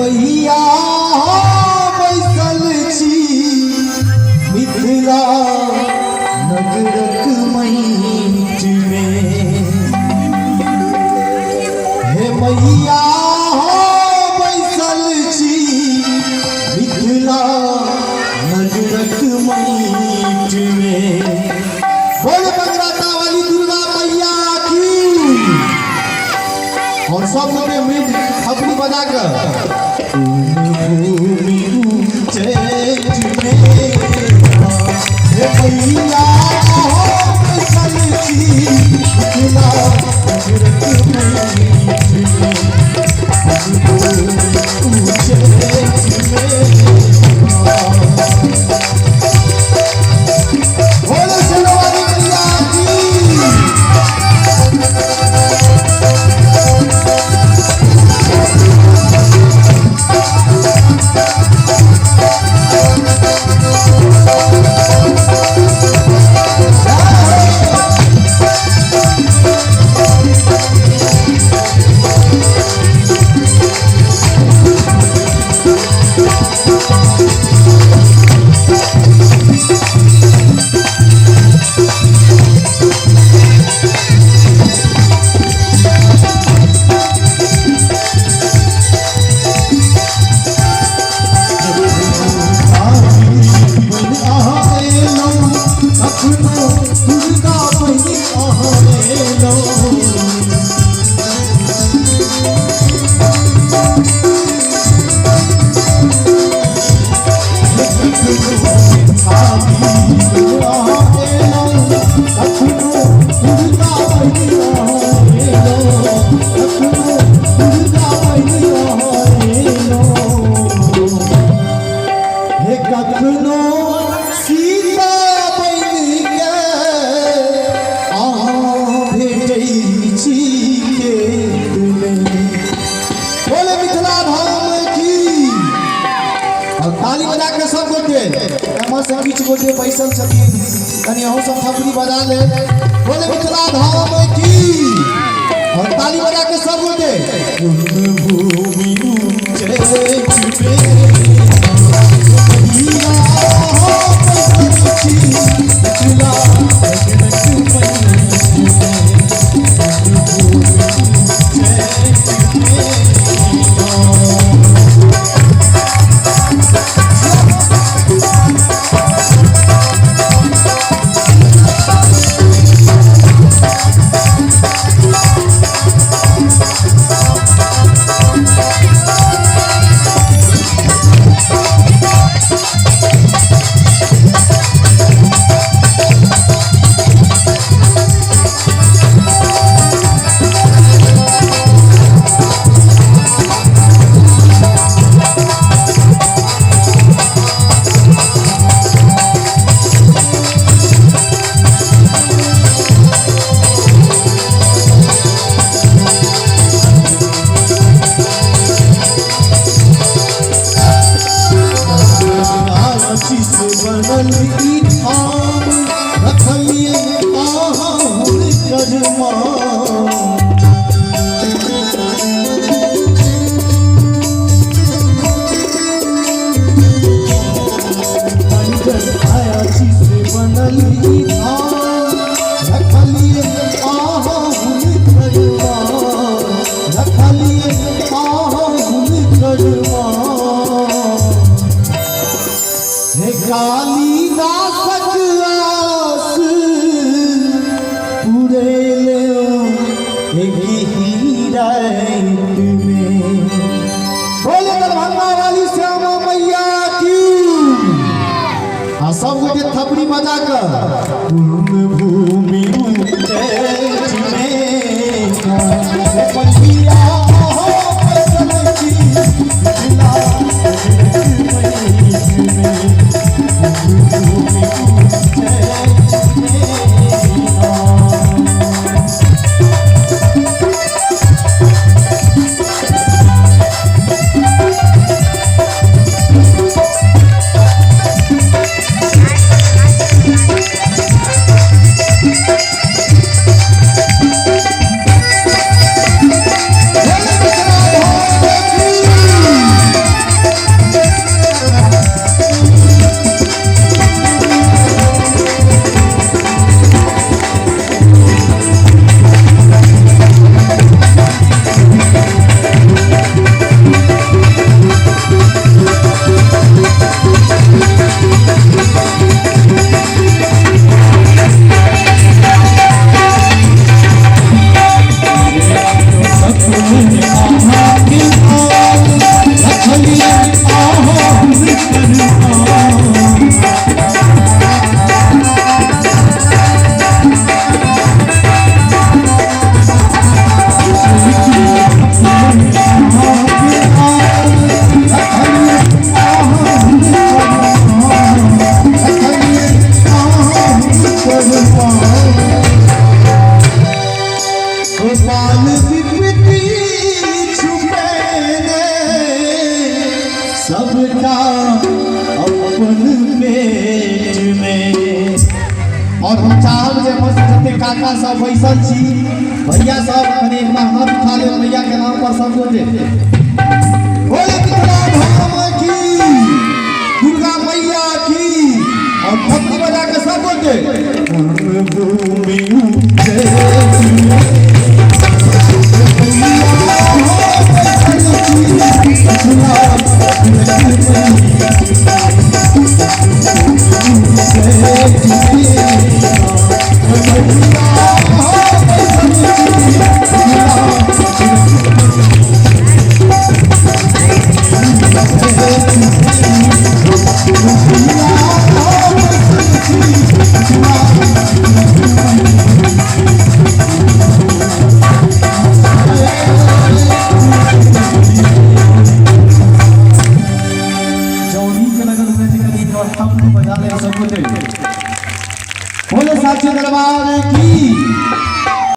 मैया बैसल छी मिथिला नगरक मईट में। हे मैया बैसल छी मिथिला नगरक मईट में। बोल बगराता वाली दुर्गा मैया की। और सब लोग मिल अपनी बजाकर भूमि ऊंचे में मैया बैसल छी मिथिला नगरक मईट में। ऊंचे में बोलो शेरवाली मैया की। ताली बजा के सब गोटे एमर से बीच गोटे बैसल छथिन कनी अहू सब थपड़ी बजा ले। बोले मिथिला धाम की। और ताली बजा के सब गोटे भूमि ऊंचे में सब गोटे थपड़ी बजा कर भूमि ऊंचे और हम चाहब जे मस्त जते काका सब बैसल छी भैया सब कने एक बार हाथ उठा ले भैया के नाम पर सब गोटे बोले कितना धाम की दुर्गा मैया की और भक्ति बजा के सब गोटे भूमि बोले साक्षी दरबार की